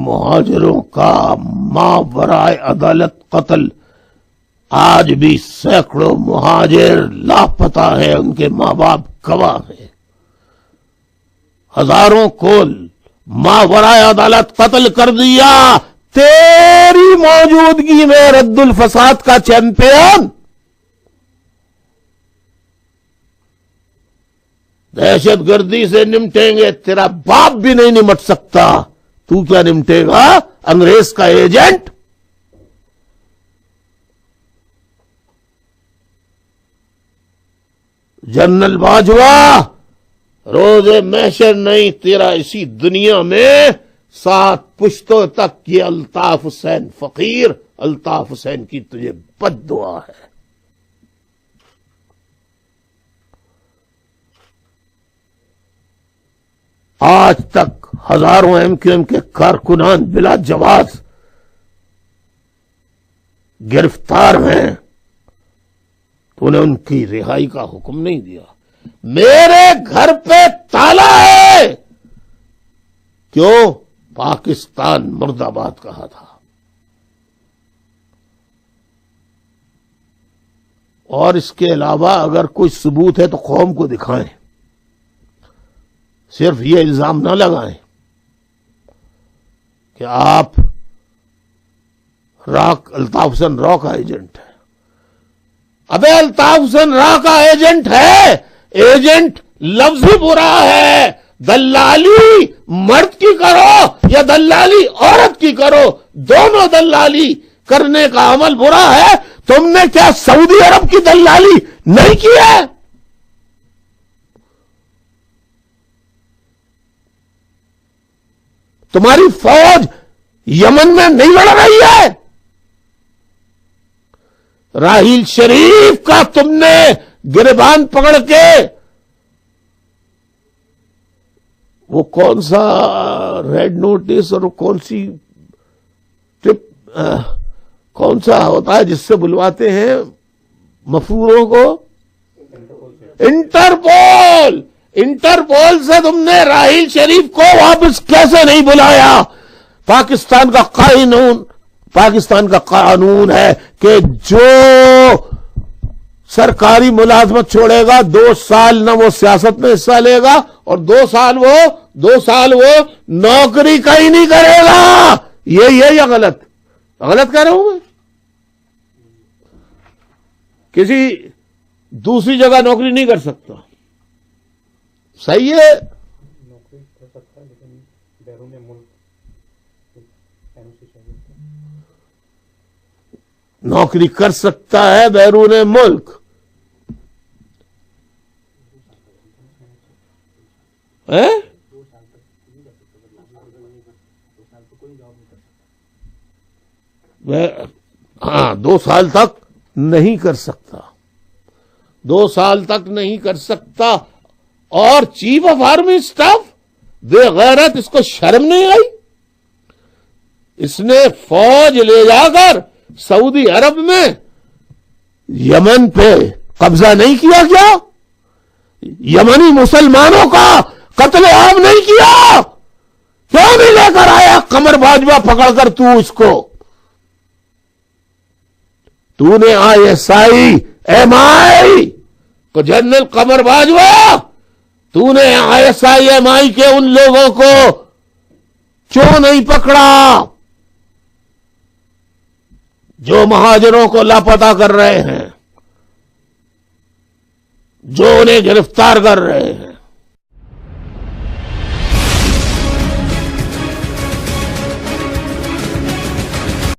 مہاجروں کا ماورائے عدالت قتل، آج بھی سینکڑوں مہاجر لاپتہ ہیں، ان کے ماں باپ گواہ ہیں۔ ہزاروں کو ماورائے عدالت قتل کر دیا، تیری موجودگی میں رد الفساد کا چیمپئن۔ دہشت گردی سے نمٹیں گے، تیرا باپ بھی نہیں نمٹ سکتا، تو کیا نمٹے گا؟ انگریز کا ایجنٹ۔ جنرل باجوہ، روز محشر نہیں، تیرا اسی دنیا میں 7 پشتوں تک یہ الطاف حسین فقیر، الطاف حسین کی تجھے بد دعا ہے۔ آج تک ہزاروں ایم کیو ایم کے کارکنان بلا جواز گرفتار ہیں، تو نے ان کی رہائی کا حکم نہیں دیا۔ میرے گھر پہ تالا ہے، کیوں؟ پاکستان مرد آباد کہا تھا۔ اور اس کے علاوہ اگر کوئی ثبوت ہے تو قوم کو دکھائیں، صرف یہ الزام نہ لگائیں کہ آپ الطاف حسین را کا ایجنٹ ہے۔ ابے الطاف حسین را کا ایجنٹ ہے، ایجنٹ لفظ ہی برا ہے۔ دلالی مرد کی کرو یا دلالی عورت کی کرو، دونوں دلالی کرنے کا عمل برا ہے۔ تم نے کیا سعودی عرب کی دلالی نہیں کی ہے؟ تمہاری فوج یمن میں نہیں لڑ رہی ہے؟ راحیل شریف کا تم نے گریبان پکڑ کے وہ کون سا ریڈ نوٹس اور کون سی ٹپ کون سا ہوتا ہے جس سے بلواتے ہیں مفروروں کو؟ انٹرپول سے تم نے راحیل شریف کو واپس کیسے نہیں بلایا؟ پاکستان کا قانون ہے کہ جو سرکاری ملازمت چھوڑے گا 2 سال نہ وہ سیاست میں حصہ لے گا، اور 2 سال وہ نوکری کہیں نہیں کرے گا۔ یہ یا غلط کہہ رہا ہوں میں؟ کسی دوسری جگہ نوکری نہیں کر سکتا، صحیح ہے؟ نوکری کر سکتا ہے لیکن بیرون ملک نوکری کر سکتا ہے بیرون ملک۔ ہاں 2 سال تک نہیں کر سکتا، 2 سال تک نہیں کر سکتا۔ اور چیف آف آرمی اسٹاف بے غیرت، اس کو شرم نہیں آئی؟ اس نے فوج لے جا کر سعودی عرب میں یمن پہ قبضہ نہیں کیا کیا؟ یمنی مسلمانوں کا قتل عام نہیں کیا؟ کیوں نہیں لے کر آیا قمر باجوہ پکڑ کر اس کو؟ تو نے ISI MI کو جنرل قمر باجوہ، تو نے ISI MI کے ان لوگوں کو کیوں نہیں پکڑا جو مہاجروں کو لاپتہ کر رہے ہیں، جو انہیں گرفتار کر رہے ہیں؟